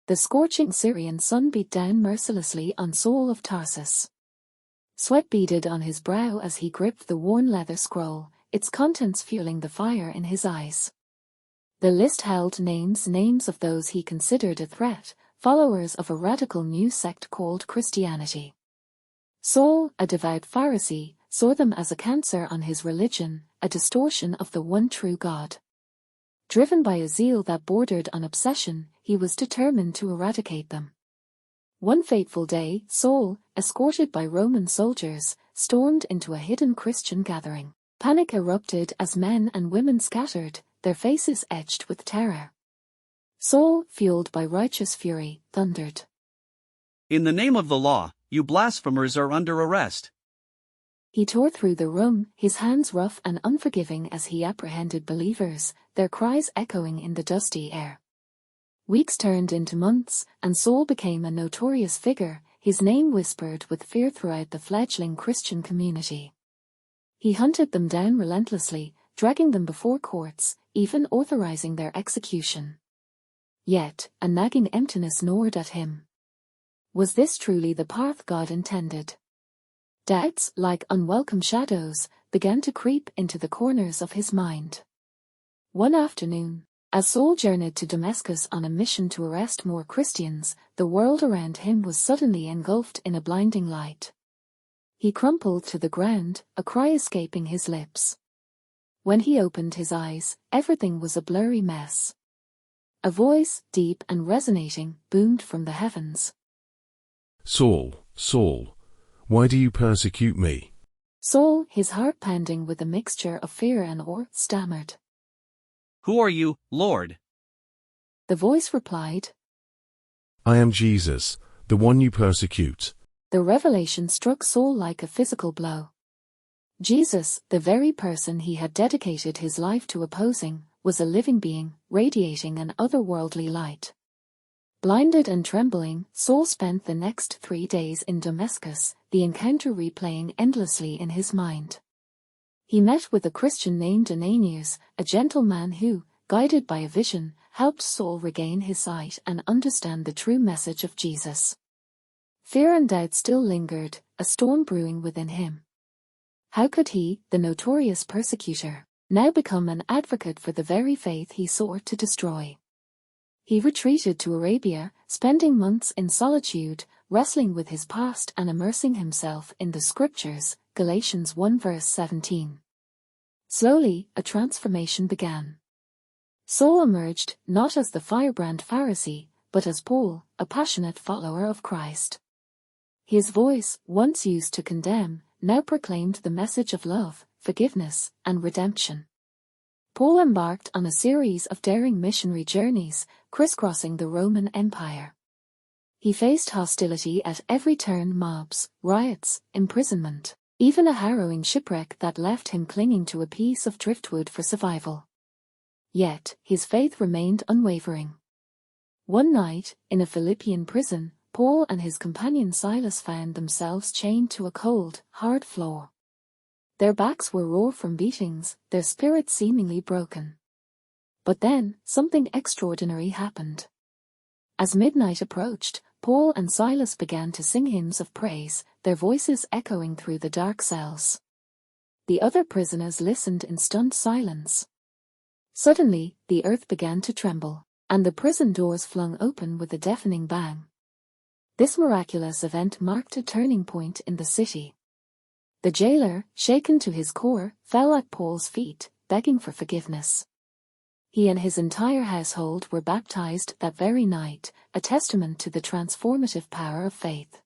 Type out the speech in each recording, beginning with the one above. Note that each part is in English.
The scorching Syrian sun beat down mercilessly on Saul of Tarsus. Sweat beaded on his brow as he gripped the worn leather scroll, its contents fueling the fire in his eyes. The list held names of those he considered a threat, followers of a radical new sect called Christianity. Saul, a devout Pharisee, saw them as a cancer on his religion, a distortion of the one true God. Driven by a zeal that bordered on obsession, he was determined to eradicate them. One fateful day, Saul, escorted by Roman soldiers, stormed into a hidden Christian gathering. Panic erupted as men and women scattered, their faces etched with terror. Saul, fueled by righteous fury, thundered, "In the name of the law, you blasphemers are under arrest." He tore through the room, his hands rough and unforgiving as he apprehended believers, their cries echoing in the dusty air. Weeks turned into months, and Saul became a notorious figure, his name whispered with fear throughout the fledgling Christian community. He hunted them down relentlessly, dragging them before courts, even authorizing their execution. Yet, a nagging emptiness gnawed at him. Was this truly the path God intended? Doubts, like unwelcome shadows, began to creep into the corners of his mind. One afternoon, as Saul journeyed to Damascus on a mission to arrest more Christians, the world around him was suddenly engulfed in a blinding light. He crumpled to the ground, a cry escaping his lips. When he opened his eyes, everything was a blurry mess. A voice, deep and resonating, boomed from the heavens. "Saul, Saul, why do you persecute me?" Saul, his heart pounding with a mixture of fear and awe, stammered. "Who are you, Lord?" The voice replied, "I am Jesus, the one you persecute." The revelation struck Saul like a physical blow. Jesus, the very person he had dedicated his life to opposing, was a living being, radiating an otherworldly light. Blinded and trembling, Saul spent the next 3 days in Damascus, the encounter replaying endlessly in his mind. He met with a Christian named Ananias, a gentleman who, guided by a vision, helped Saul regain his sight and understand the true message of Jesus. Fear and doubt still lingered, a storm brewing within him. How could he, the notorious persecutor, now become an advocate for the very faith he sought to destroy? He retreated to Arabia, spending months in solitude, wrestling with his past and immersing himself in the scriptures, Galatians 1 verse 17. Slowly, a transformation began. Saul emerged, not as the firebrand Pharisee, but as Paul, a passionate follower of Christ. His voice, once used to condemn, now proclaimed the message of love, forgiveness, and redemption. Paul embarked on a series of daring missionary journeys, crisscrossing the Roman Empire. He faced hostility at every turn: mobs, riots, imprisonment, even a harrowing shipwreck that left him clinging to a piece of driftwood for survival. Yet, his faith remained unwavering. One night, in a Philippian prison, Paul and his companion Silas found themselves chained to a cold, hard floor. Their backs were raw from beatings, their spirits seemingly broken. But then, something extraordinary happened. As midnight approached, Paul and Silas began to sing hymns of praise, their voices echoing through the dark cells. The other prisoners listened in stunned silence. Suddenly, the earth began to tremble, and the prison doors flung open with a deafening bang. This miraculous event marked a turning point in the city. The jailer, shaken to his core, fell at Paul's feet, begging for forgiveness. He and his entire household were baptized that very night, a testament to the transformative power of faith.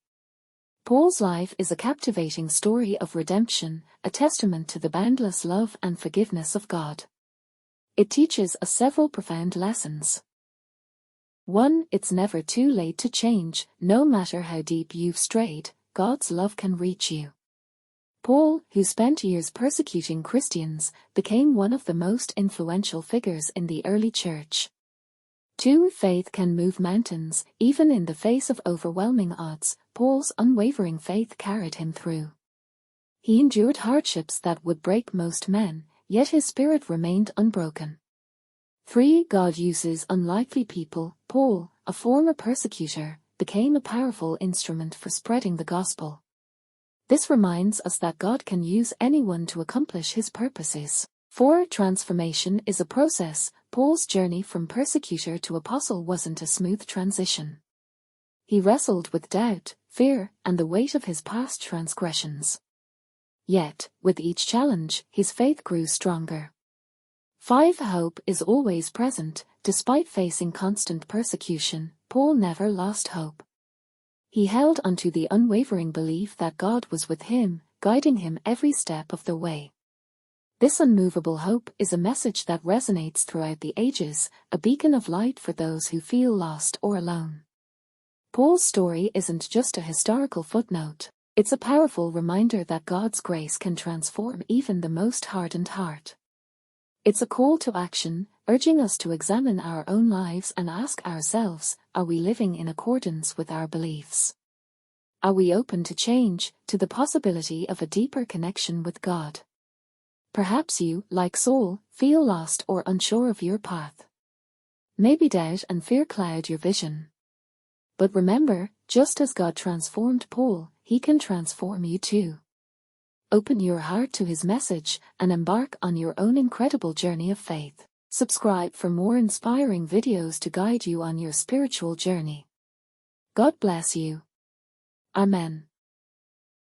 Paul's life is a captivating story of redemption, a testament to the boundless love and forgiveness of God. It teaches us several profound lessons. 1. It's never too late to change. No matter how deep you've strayed, God's love can reach you. Paul, who spent years persecuting Christians, became one of the most influential figures in the early church. 2. Faith can move mountains, even in the face of overwhelming odds. Paul's unwavering faith carried him through. He endured hardships that would break most men, yet his spirit remained unbroken. 3. God uses unlikely people. Paul, a former persecutor, became a powerful instrument for spreading the gospel. This reminds us that God can use anyone to accomplish his purposes. 4. Transformation is a process. Paul's journey from persecutor to apostle wasn't a smooth transition. He wrestled with doubt, fear, and the weight of his past transgressions. Yet, with each challenge, his faith grew stronger. 5. Hope is always present. Despite facing constant persecution, Paul never lost hope. He held onto the unwavering belief that God was with him, guiding him every step of the way. This unmovable hope is a message that resonates throughout the ages, a beacon of light for those who feel lost or alone. Paul's story isn't just a historical footnote, it's a powerful reminder that God's grace can transform even the most hardened heart. It's a call to action, urging us to examine our own lives and ask ourselves, are we living in accordance with our beliefs? Are we open to change, to the possibility of a deeper connection with God? Perhaps you, like Saul, feel lost or unsure of your path. Maybe doubt and fear cloud your vision. But remember, just as God transformed Paul, he can transform you too. Open your heart to his message and embark on your own incredible journey of faith. Subscribe for more inspiring videos to guide you on your spiritual journey. God bless you. Amen.